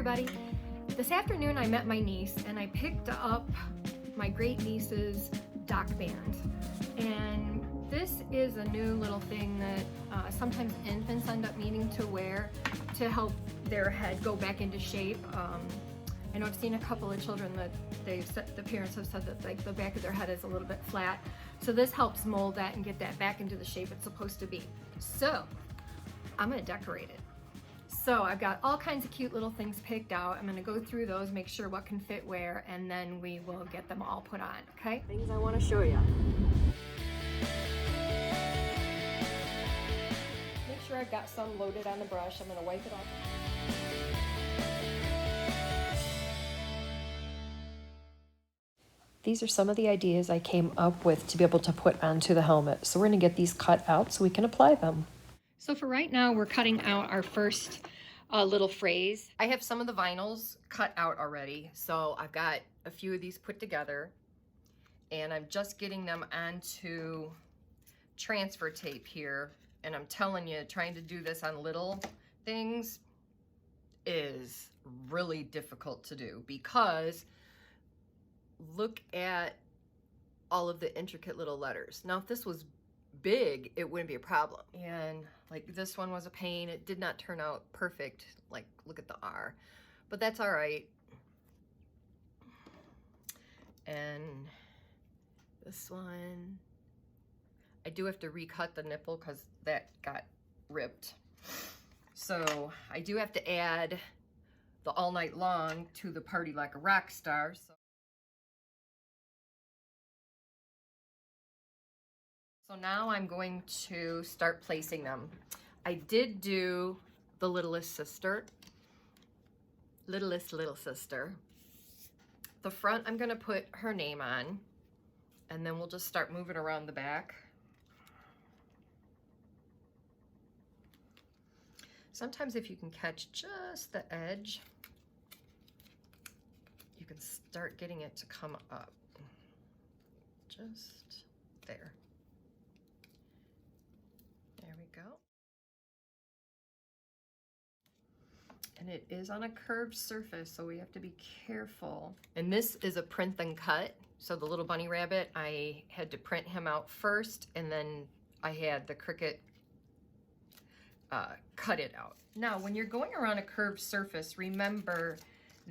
everybody. This afternoon I met my niece and I picked up my great niece's dock band. And this is a new little thing that sometimes infants end up needing to wear to help their head go back into shape. I know I've seen a couple of children that the parents have said that like the back of their head is a little bit flat. So this helps mold that and get that back into the shape it's supposed to be. So I'm gonna decorate it. So I've got all kinds of cute little things picked out. I'm gonna go through those, make sure what can fit where, and then we will get them all put on, okay? Things I wanna show you. Make sure I've got some loaded on the brush. I'm gonna wipe it off. These are some of the ideas I came up with to be able to put onto the helmet. So we're gonna get these cut out so we can apply them. So for right now, we're cutting out our first little phrase. I have some of the vinyls cut out already. So I've got a few of these put together and I'm just getting them onto transfer tape here. And I'm telling you, trying to do this on little things is really difficult to do because look at all of the intricate little letters. Now, if this was big, it wouldn't be a problem. And like this one was a pain. It did not turn out perfect. Like, look at the R, but that's all right. And this one, I do have to recut the nipple because that got ripped. So I do have to add the all night long to the party like a rock star. So now I'm going to start placing them. I did do the littlest sister. Little sister. The front I'm gonna put her name on and then we'll just start moving around the back. Sometimes if you can catch just the edge, you can start getting it to come up. Just there. There we go. And it is on a curved surface, so we have to be careful. And this is a print then cut. So the little bunny rabbit, I had to print him out first, and then I had the Cricut cut it out. Now, when you're going around a curved surface, remember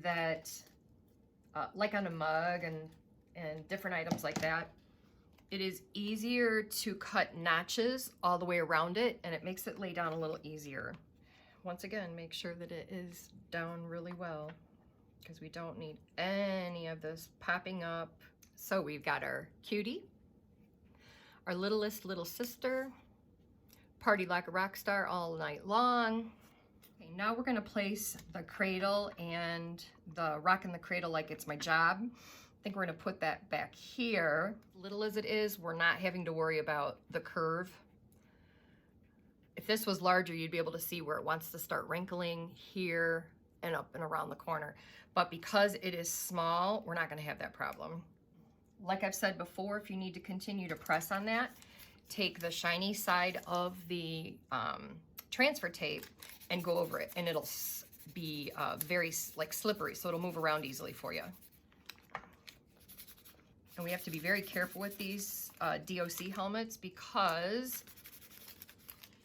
that, like on a mug and different items like that, it is easier to cut notches all the way around it, and it makes it lay down a little easier. Once again, make sure that it is down really well because we don't need any of this popping up. So we've got our cutie, our littlest little sister, party like a rock star all night long. Okay, now we're gonna place the cradle and the rocking the cradle like it's my job. I think we're gonna put that back here. Little as it is, we're not having to worry about the curve. If this was larger, you'd be able to see where it wants to start wrinkling here and up and around the corner. But because it is small, we're not gonna have that problem. Like I've said before, if you need to continue to press on that, take the shiny side of the transfer tape and go over it, and it'll be very like slippery, so it'll move around easily for you. And we have to be very careful with these DOC helmets because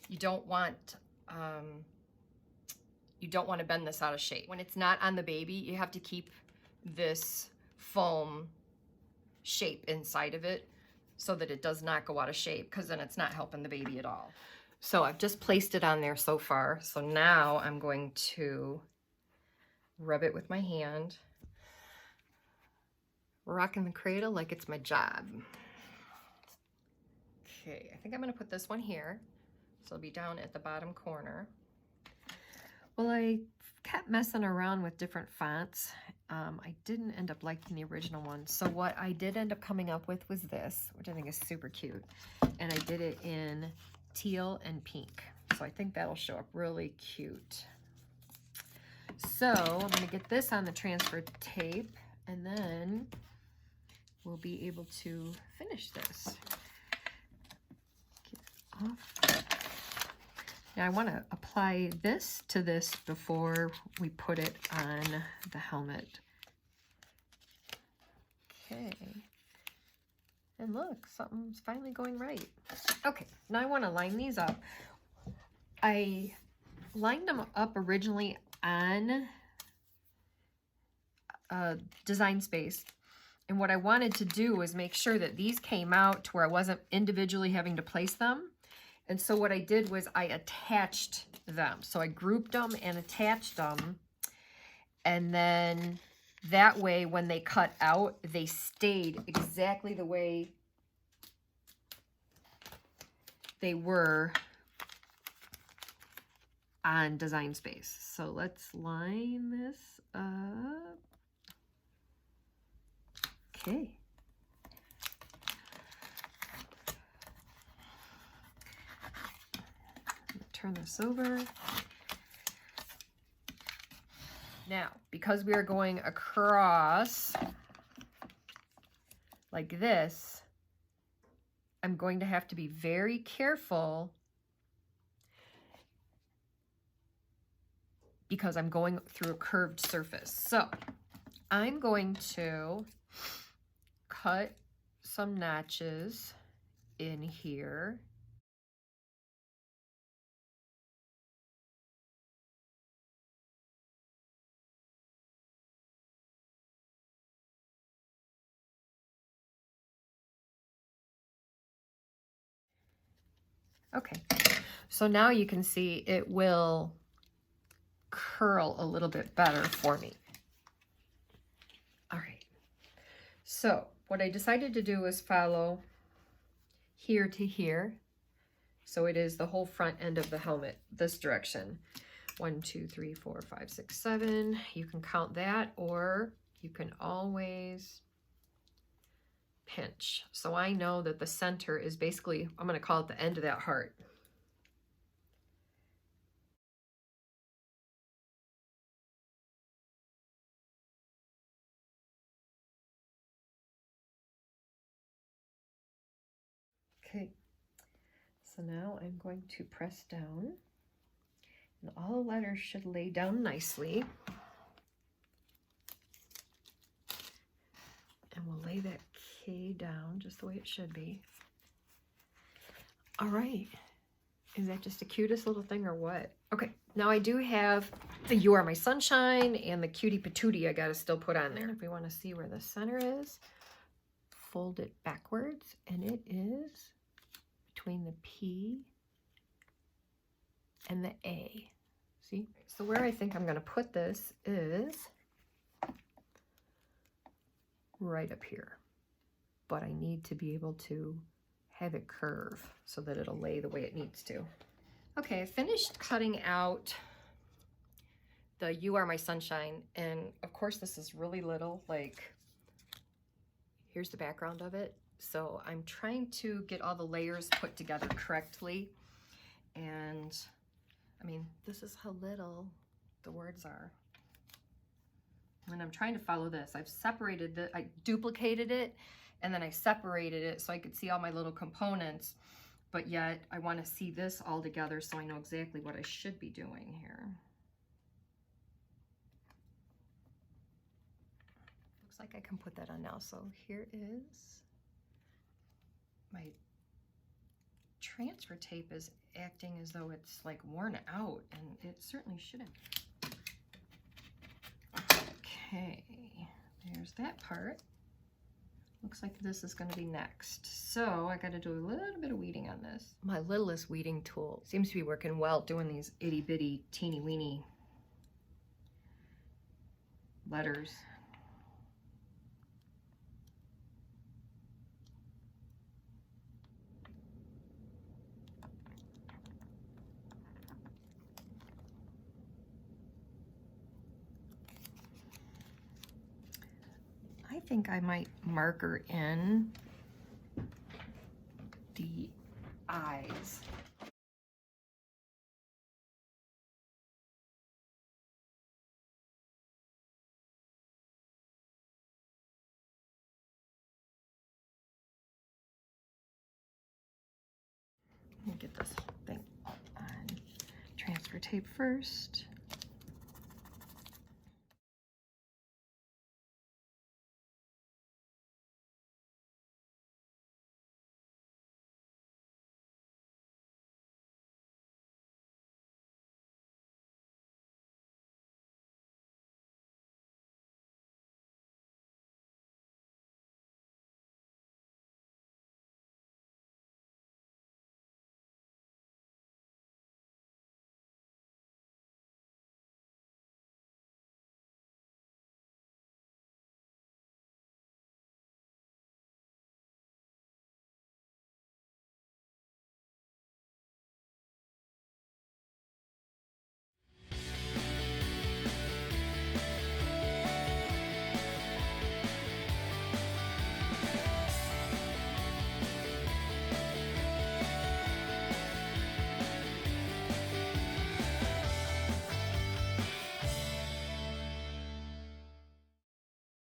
you don't want to bend this out of shape. When it's not on the baby, you have to keep this foam shape inside of it so that it does not go out of shape, because then it's not helping the baby at all. So I've just placed it on there so far. So now I'm going to rub it with my hand. Rocking the cradle like it's my job. Okay, I think I'm gonna put this one here. So it'll be down at the bottom corner. Well, I kept messing around with different fonts. I didn't end up liking the original one. So what I did end up coming up with was this, which I think is super cute. And I did it in teal and pink. So I think that'll show up really cute. So I'm gonna get this on the transfer tape and then we'll be able to finish this. Get it off. Now I want to apply this to this before we put it on the helmet. Okay. And look, something's finally going right. Okay, now I want to line these up. I lined them up originally on Design Space. And what I wanted to do was make sure that these came out to where I wasn't individually having to place them. And so what I did was I attached them. So I grouped them and attached them. And then that way, when they cut out, they stayed exactly the way they were on Design Space. So let's line this up. Okay. Turn this over. Now, because we are going across like this, I'm going to have to be very careful because I'm going through a curved surface. So I'm going to cut some notches in here. Okay, so now you can see it will curl a little bit better for me. All right, so what I decided to do is follow here to here. So it is the whole front end of the helmet, this direction. 1, 2, 3, 4, 5, 6, 7. You can count that, or you can always pinch. So I know that the center is basically, I'm going to call it the end of that heart. Okay, so now I'm going to press down, and all the letters should lay down nicely. And we'll lay that K down just the way it should be. All right. Is that just the cutest little thing or what? Okay, now I do have the You Are My Sunshine and the Cutie Patootie I gotta still put on there. If we want to see where the center is, fold it backwards, and it is between the P and the A. See? So where I think I'm gonna put this is right up here. But I need to be able to have it curve so that it'll lay the way it needs to. Okay, I finished cutting out the You Are My Sunshine, and of course this is really little, like here's the background of it. So I'm trying to get all the layers put together correctly, and I mean, this is how little the words are. And I'm trying to follow this. I've separated it, I duplicated it, and then I separated it so I could see all my little components, but yet I want to see this all together so I know exactly what I should be doing here. Looks like I can put that on now. So here is my transfer tape is acting as though it's like worn out, and it certainly shouldn't. Okay, there's that part. Looks like this is going to be next. So I got to do a little bit of weeding on this. My littlest weeding tool seems to be working well, doing these itty bitty teeny weeny letters. I think I might marker in the eyes. Let me get this thing on. for tape first.